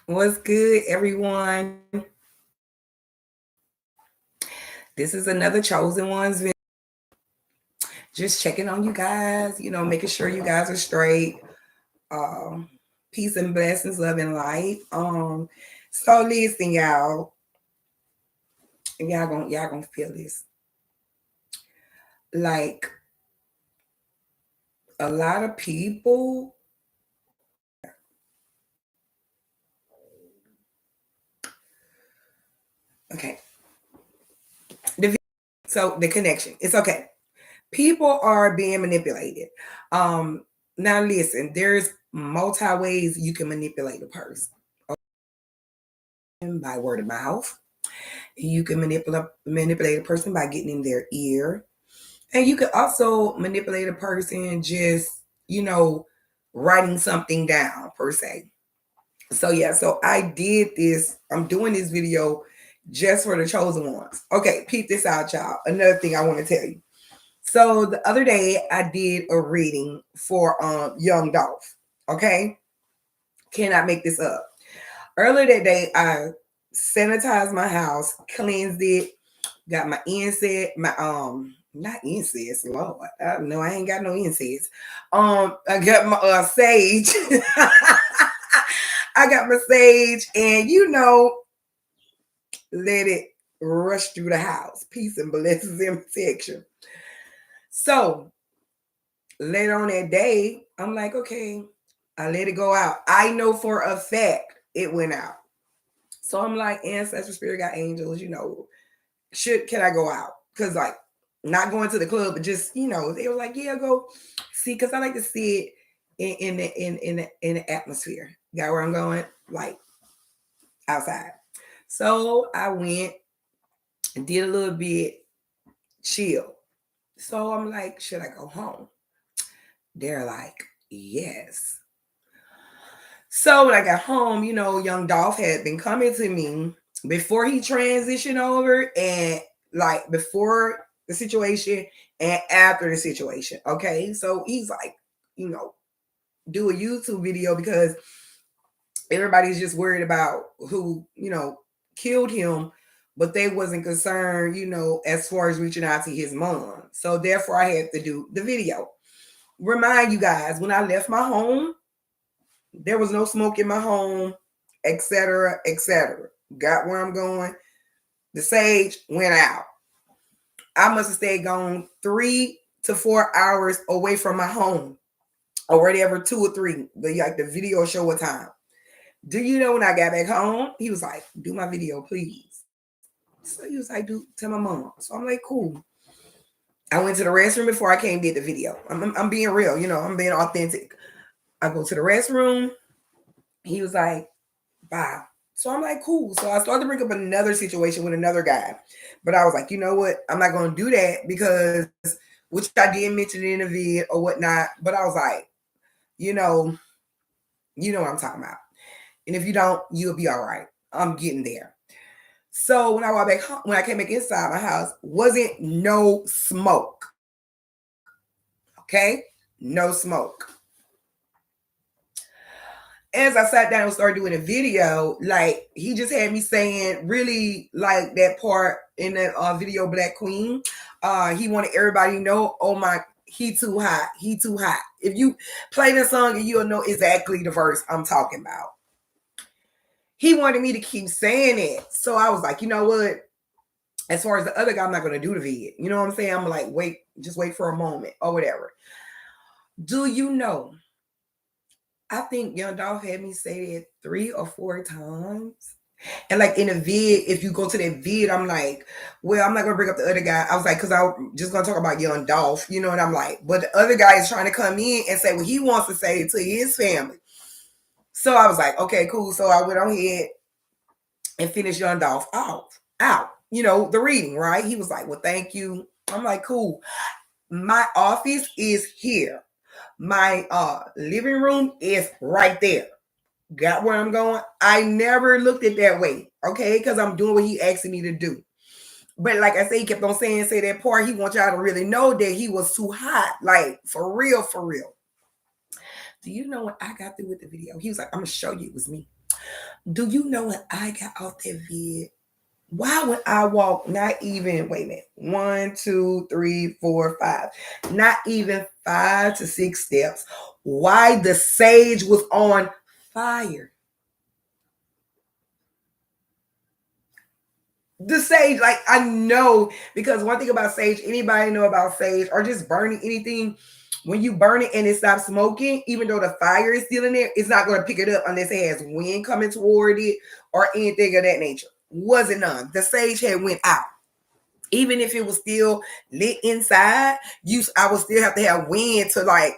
What's good, everyone? This is another Chosen Ones video. Just checking on you guys, making sure you guys are straight. Um, Peace and blessings, love and light. So listen, y'all gonna feel this. Like a lot of people. Okay, the the connection. It's okay. People are being manipulated. Um, Now listen, there's multi ways you can manipulate a person by word of mouth. You can manipulate a person by getting in their ear. And you can also manipulate a person just, you know, writing something down per se. So yeah, so I did this. I'm doing this video just for the chosen ones. Okay, peep this out, y'all. Another thing I want to tell you. So the other day I did a reading for Young Dolph. Okay. Cannot make this up. Earlier that day, I sanitized my house, cleansed it, got my incense, my not incense, Lord. No, I ain't got no incense. I got my sage. I got my sage, and let it rush through the house. Peace and blessings and protection. So later on that day, I'm like, okay, I let it go out. I know for a fact it went out. So I'm like, ancestral spirit got angels, can I go out? Because like not going to the club, but just, they were like, yeah, go see, because I like to see it in the atmosphere. Got where I'm going? Like outside. So I went and did a little bit, chill. So I'm like, should I go home? They're like, yes. So when I got home, young Dolph had been coming to me before he transitioned over, and like before the situation and after the situation. Okay. So he's like, do a YouTube video because everybody's just worried about who, killed him, but they wasn't concerned, as far as reaching out to his mom. So therefore I had to do the video. Remind you guys, when I left my home, there was no smoke in my home, etc., etc. Got where I'm going. The sage went out. I must have stayed gone 3 to 4 hours away from my home, or whatever, 2 or 3. The video show what time. Do you know when I got back home? He was like, "Do my video, please." So he was like, "Do tell my mom." So I'm like, "Cool." I went to the restroom before I came did the video. I'm being real, I'm being authentic. I go to the restroom. He was like, "Bye." So I'm like, cool. So I started to bring up another situation with another guy. But I was like, you know what? I'm not going to do that because, which I did mention in the vid or whatnot. But I was like, you know, you know what I'm talking about. And if you don't, you'll be all right. I'm getting there. So when I walked back home, when I came back inside my house, wasn't no smoke. Okay? No smoke. As I sat down and started doing a video, like he just had me saying really like that part in that video Black Queen. He wanted everybody to know, oh my, he too hot, he too hot. If you play the song and you'll know exactly the verse I'm talking about. He wanted me to keep saying it. So I was like, you know what? As far as the other guy, I'm not gonna do the vid. You know what I'm saying? I'm like, just wait for a moment or whatever. Do you know? I think Young Dolph had me say that 3 or 4 times. And like in a vid, if you go to that vid, I'm like, well, I'm not gonna bring up the other guy. I was like, because I'm just gonna talk about Young Dolph, and I'm like, but the other guy is trying to come in and say what he wants to say to his family. So I was like, okay, cool. So I went on ahead and finished Young Dolph out, the reading, right? He was like, well, thank you. I'm like, cool. My office is here. My living room is right there. Got where I'm going? I never looked at that way, okay? Because I'm doing what he asking me to do. But like I say, he kept on say that part. He wants y'all to really know that he was too hot. Like, for real, for real. Do you know when I got through with the video? He was like, I'm going to show you it was me. Do you know when I got off that vid? Why would I walk not even, wait a minute, 1, 2, 3, 4, 5, not even 5 to 6 steps? Why the sage was on fire? The sage, like I know, because one thing about sage, anybody know about sage or just burning anything, when you burn it and it stops smoking, even though the fire is still in there, it's not going to pick it up unless it has wind coming toward it or anything of that nature. Wasn't none. The sage had went out. Even if it was still lit inside, I would still have to have wind to like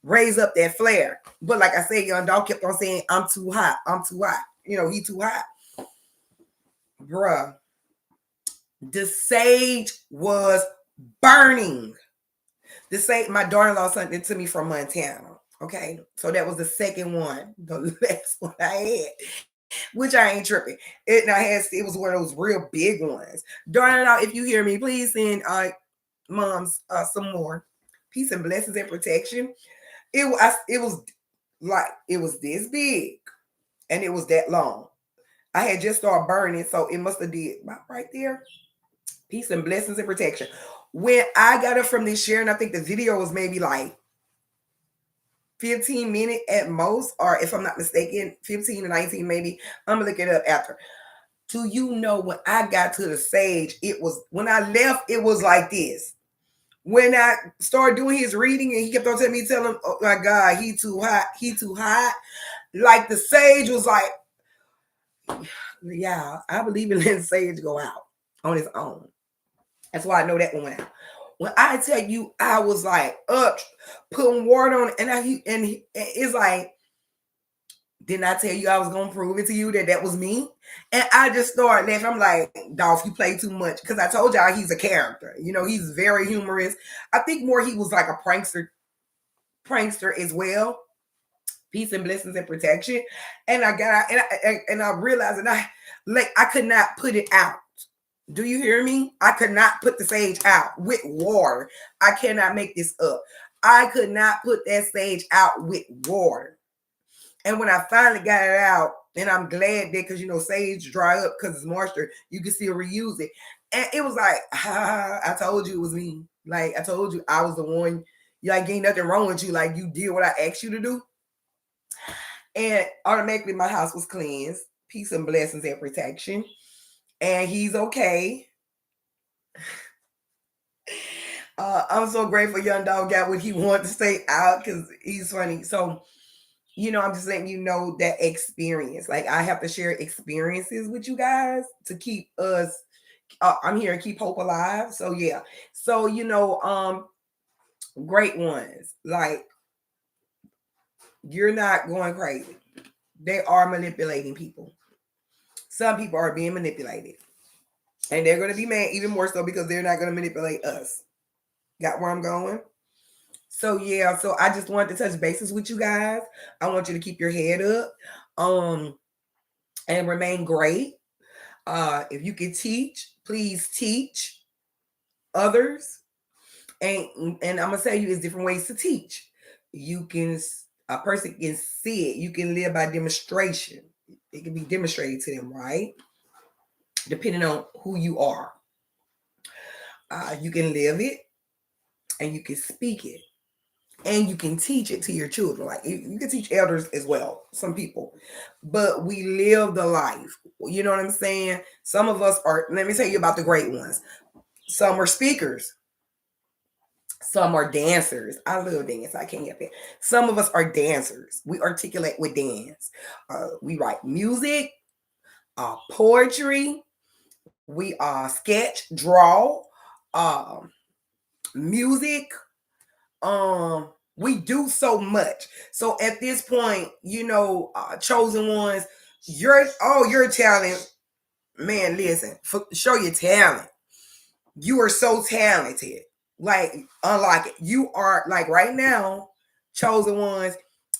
raise up that flare. But like I said, young dog kept on saying, I'm too hot. I'm too hot. You know, he too hot. Bruh. The sage was burning. The sage, my daughter-in-law sent it to me from Montana. Okay. So that was the second one. The last one I had. Which I ain't tripping. It was one of those real big ones. Daughter-in-law, if you hear me, please send moms some more. Peace and blessings and protection. It was this big and it was that long. I had just started burning, so it must have did right there. Peace and blessings and protection. When I got it from this year, and I think the video was maybe like 15 minutes at most, or if I'm not mistaken, 15 to 19 maybe. I'm gonna look it up after. Do you know when I got to the sage, when I left, it was like this. When I started doing his reading and he kept on telling me, oh my God, he too hot, he too hot. Like the sage was like, yeah, I believe in letting sage go out on its own. That's why I know that one went out. When I tell you, I was like up, putting water on it, and it's like, didn't I tell you I was gonna prove it to you that was me? And I just started laughing. I'm like, Dolph, you play too much, because I told y'all he's a character. You know, he's very humorous. I think more he was like a prankster as well. Peace and blessings and protection. And I got and I realized that I could not put it out. Do you hear me? I could not put the sage out with water. I cannot make this up. I could not put that sage out with water. And when I finally got it out, and I'm glad that, because you know, sage dry up because it's moisture, you can still reuse it. And it was like, I told you it was me. Like, I told you I was the one. Like, ain't nothing wrong with you. Like, you did what I asked you to do. And automatically my house was cleansed. Peace and blessings and protection. And he's okay. I'm so grateful young dog got what he wanted to stay out, because he's funny. So, you know, I'm just letting you know that experience. Like, I have to share experiences with you guys to keep us. I'm here to keep hope alive. So yeah. So you know, great ones. Like, you're not going crazy. They are manipulating people. Some people are being manipulated, and they're going to be mad even more so because they're not going to manipulate us. Got where I'm going? So yeah, so I just wanted to touch bases with you guys. I want you to keep your head up, and remain great. If you can teach, please teach others. And I'm gonna tell you, there's different ways to teach. A person can see it. You can live by demonstration. It can be demonstrated to them, right? Depending on who you are. You can live it, and you can speak it, and you can teach it to your children. Like, you can teach elders as well, some people, but we live the life. You know what I'm saying? Some of us are, let me tell you about the great ones. Some are speakers. Some are dancers. I love dance. I can't help it. Some of us are dancers. We articulate with dance. We write music, poetry. We sketch, draw, music. We do so much. So at this point, you know, chosen ones, your talent, man. Listen, show your talent. You are so talented. Like, unlike it. You are, like, right now, chosen ones,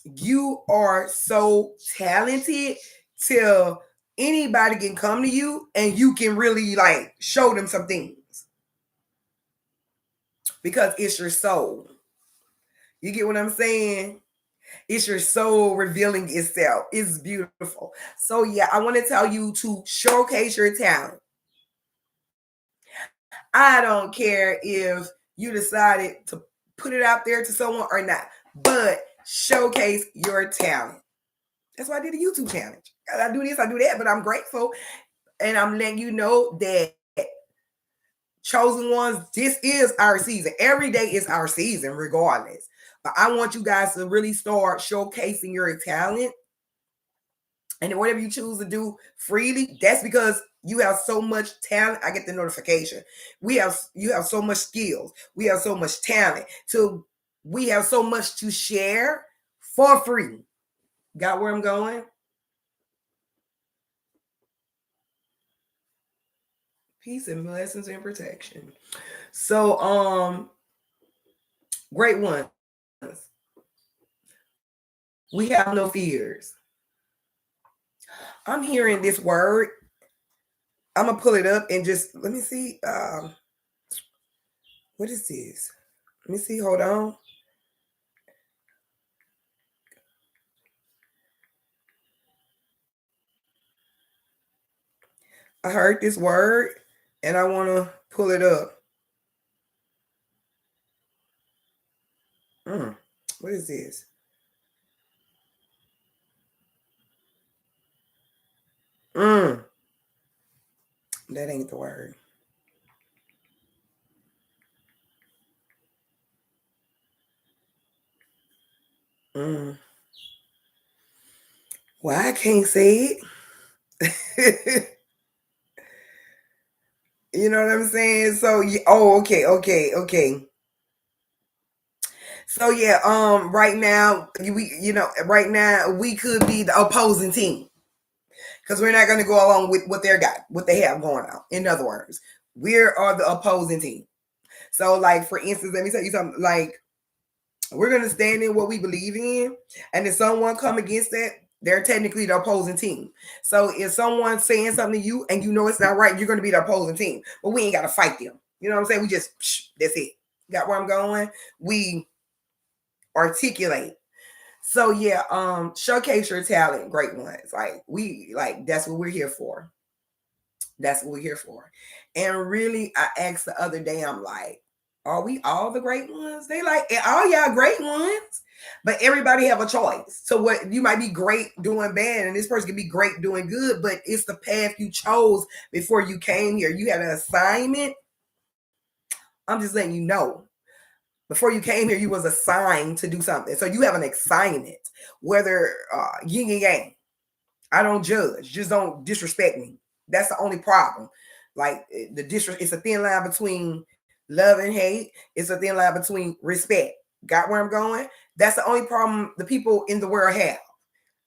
you are so talented till anybody can come to you and you can really like show them some things, because it's your soul. You get what I'm saying? It's your soul revealing itself. It's beautiful. So yeah, I want to tell you to showcase your talent. I don't care if you decided to put it out there to someone or not, but showcase your talent. That's why I did a YouTube challenge. I do this, I do that, but I'm grateful. And I'm letting you know that chosen ones, this is our season. Every day is our season, regardless. But I want you guys to really start showcasing your talent. And whatever you choose to do freely, that's because you have so much talent. I get the notification. You have so much skills. We have so much talent. So we have so much to share for free. Got where I'm going? Peace and blessings and protection. So great ones. We have no fears. I'm hearing this word. I'm gonna pull it up and just let me see. What is this? Let me see. Hold on. I heard this word and I want to pull it up. What is this? Mm, that ain't the word. Mm. Well, I can't say it. You know what I'm saying? So, oh, okay. So yeah, right now right now we could be the opposing team because we're not going to go along with what they have going on. In other words, we are the opposing team. So, like for instance, let me tell you something. Like we're going to stand in what we believe in, and if someone come against that, they're technically the opposing team. So if someone's saying something to you and you know it's not right, you're going to be the opposing team. But we ain't got to fight them. You know what I'm saying? We just that's it. Got where I'm going? We articulate. So yeah, showcase your talent, great ones. Like that's what we're here for. That's what we're here for. And really, I asked the other day, I'm like, are we all the great ones? They like all y'all great ones, but everybody have a choice. So what you might be great doing bad, and this person could be great doing good, but it's the path you chose before you came here. You had an assignment. I'm just letting you know. Before you came here, you was assigned to do something. So you have an assignment, whether yin and yang. I don't judge. Just don't disrespect me. That's the only problem. Like it's a thin line between love and hate. It's a thin line between respect. Got where I'm going? That's the only problem the people in the world have.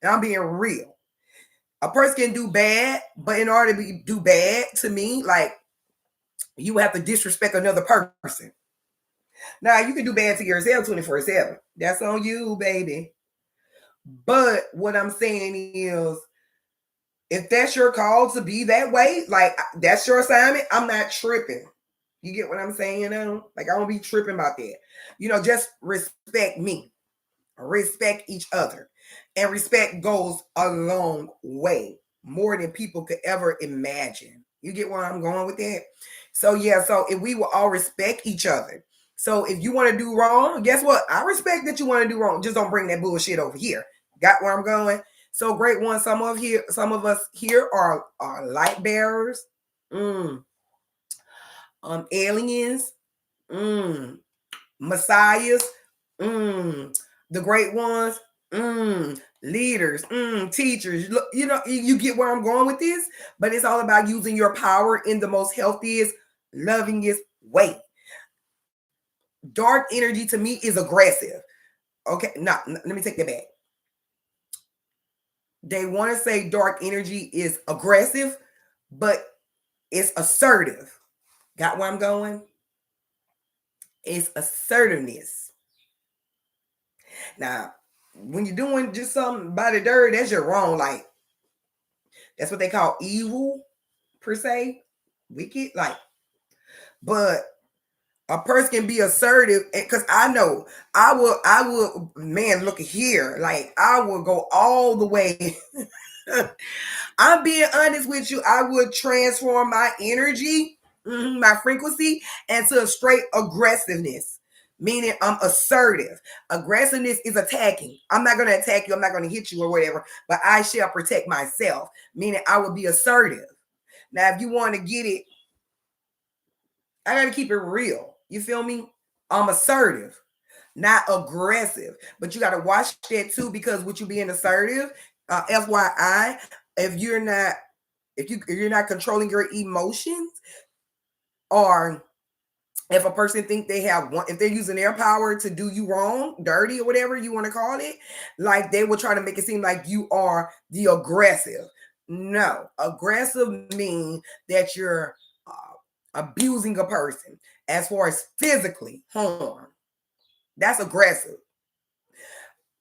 And I'm being real. A person can do bad, but in order to do bad to me, like you have to disrespect another person. Now you can do bad to yourself 24/7. That's on you, baby. But what I'm saying is, if that's your call to be that way, like that's your assignment, I'm not tripping. You get what I'm saying? Like I don't be tripping about that. Just respect me, respect each other, and respect goes a long way, more than people could ever imagine. You get where I'm going with that? So yeah, so if we will all respect each other. So if you want to do wrong, guess what? I respect that you want to do wrong. Just don't bring that bullshit over here. Got where I'm going? So great one. Some of us here are light bearers, aliens, messiahs, the great ones, leaders, teachers. Look, you get where I'm going with this, but it's all about using your power in the most healthiest, lovingest way. Dark energy to me is aggressive. Okay, let me take that back. They want to say dark energy is aggressive, but it's assertive. Got where I'm going? It's assertiveness. Now, when you're doing just something by the dirt, that's your wrong. Like, that's what they call evil, per se. Wicked. Like, but A person can be assertive because I know I will, man, look here. Like I will go all the way. I'm being honest with you. I would transform my energy, my frequency, into a straight aggressiveness. Meaning I'm assertive. Aggressiveness is attacking. I'm not going to attack you. I'm not going to hit you or whatever, but I shall protect myself. Meaning I will be assertive. Now, if you want to get it, I got to keep it real. You feel me? I'm assertive, not aggressive. But you got to watch that too, because with you being assertive, FYI, if you're not if you're not controlling your emotions, or if a person think they have one, if they're using their power to do you wrong, dirty or whatever you want to call it, like they will try to make it seem like you are the aggressive. No, aggressive means that you're abusing a person as far as physically harm. That's aggressive.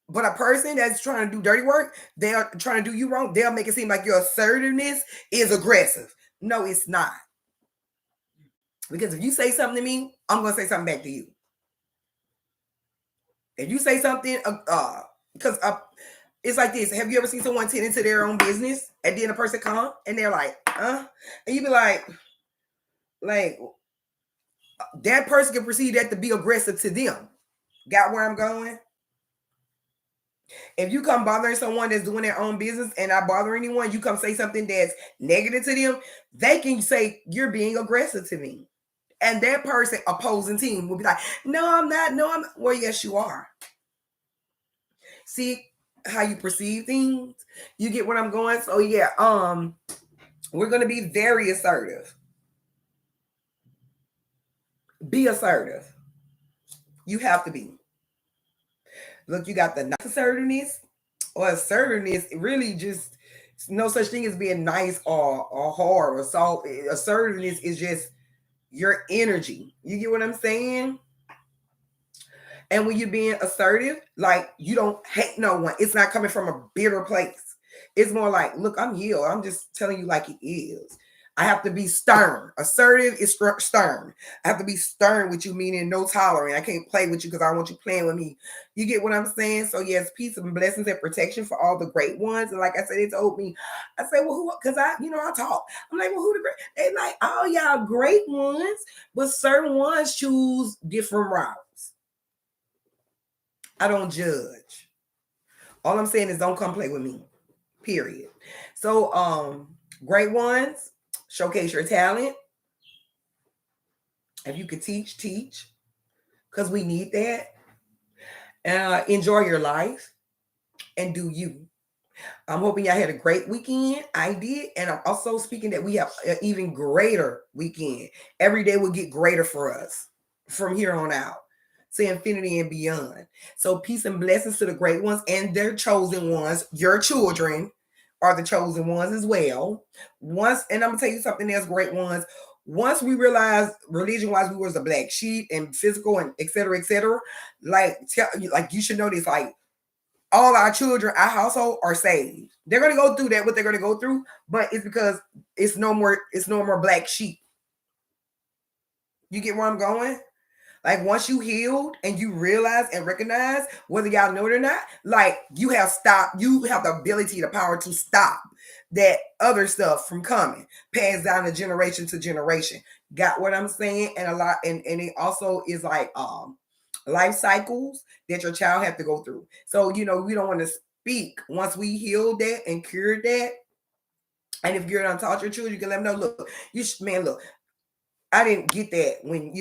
But a person that's trying to do dirty work, they're trying to do you wrong, they'll make it seem like your assertiveness is aggressive. No, it's not. Because if you say something to me, I'm going to say something back to you. If you say something, because it's like this. Have you ever seen someone tend into their own business and then a person come and they're like, and you be like that person can perceive that to be aggressive to them. Got where I'm going? If you come bothering someone that's doing their own business and not bother anyone, you come say something that's negative to them, they can say you're being aggressive to me. And that person, opposing team, will be like, no, I'm not. No, I'm not. Well, yes, you are. See how you perceive things? You get what I'm going? So yeah, we're gonna be very assertive. Be assertive. You have to be. Look, you got the nice assertiveness or assertiveness. Really, just no such thing as being nice or hard or soft. Assertiveness is just your energy. You get what I'm saying? And when you're being assertive, like you don't hate no one. It's not coming from a bitter place. It's more like, look, I'm healed. I'm just telling you like it is. I have to be stern. Assertive is stern. I have to be stern with you, meaning no tolerance. I can't play with you because I want you playing with me. You get what I'm saying? So yes, peace and blessings and protection for all the great ones. And like I said, they told me, I said, well, who? Because I talk. I'm like, well, who the great? They like, oh, y'all great ones, but certain ones choose different routes. I don't judge. All I'm saying is don't come play with me. Period. So great ones, showcase your talent. If you could teach, teach. Because we need that. Enjoy your life and do you. I'm hoping y'all had a great weekend. I did. And I'm also speaking that we have an even greater weekend. Every day will get greater for us from here on out to infinity and beyond. So peace and blessings to the great ones and their chosen ones. Your children are the chosen ones as well. And I'm gonna tell you something else, great ones. Once we realized religion-wise we was the black sheep and physical and et cetera, like you should know this, like all our children, our household are saved. They're gonna go through that, what they're gonna go through, but it's because it's no more black sheep. You get where I'm going? Like once you healed and you realize and recognize, whether y'all know it or not, like you have the ability, the power to stop that other stuff from coming, passed down to generation to generation. Got what I'm saying? And a lot, and it also is like life cycles that your child have to go through. So we don't want to speak once we healed that and cured that. And if you're not taught your children, you can let them know, look, look, I didn't get that when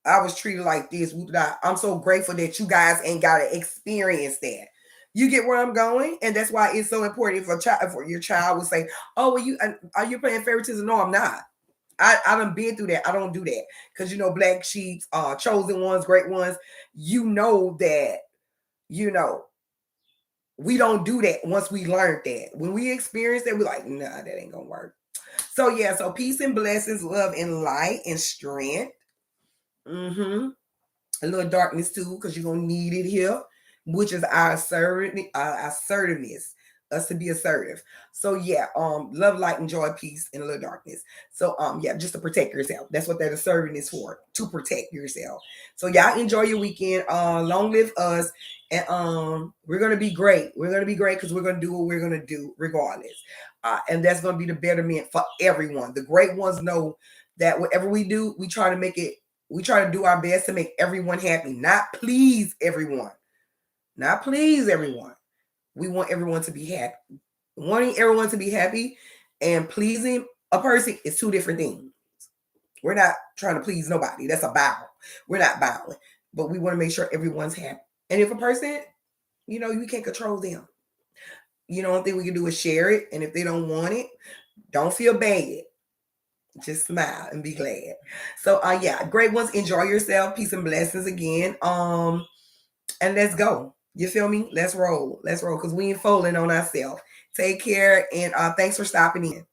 I was treated like this. I'm so grateful that you guys ain't got to experience that. You get where I'm going? And that's why it's so important for your child would say, oh, well, are you playing favoritism? No, I'm not. I done been through that. I don't do that. Because, black sheets, chosen ones, great ones, that, we don't do that once we learned that. When we experience that, we're like, nah, that ain't going to work. So, yeah, so peace and blessings, love and light and strength. A little darkness too, because you're gonna need it here, which is our assertiveness. us to be assertive. So yeah, love, light, and joy, peace, and a little darkness. So yeah, just to protect yourself. That's what that asserting is for, to protect yourself. So y'all enjoy your weekend. Long live us. And we're gonna be great. We're gonna be great because we're gonna do what we're gonna do regardless. And that's gonna be the betterment for everyone. The great ones know that whatever we do, we try to make it, we try to do our best to make everyone happy, not please everyone. Not please everyone. We want everyone to be happy. Wanting everyone to be happy and pleasing a person is two different things. We're not trying to please nobody. That's a bow. We're not bowing, but we want to make sure everyone's happy. And if a person, you can't control them. The only thing we can do is share it. And if they don't want it, don't feel bad. Just smile and be glad. So yeah, great ones. Enjoy yourself. Peace and blessings again. And let's go. You feel me? Let's roll. Let's roll. Because we ain't fooling on ourselves. Take care, and thanks for stopping in.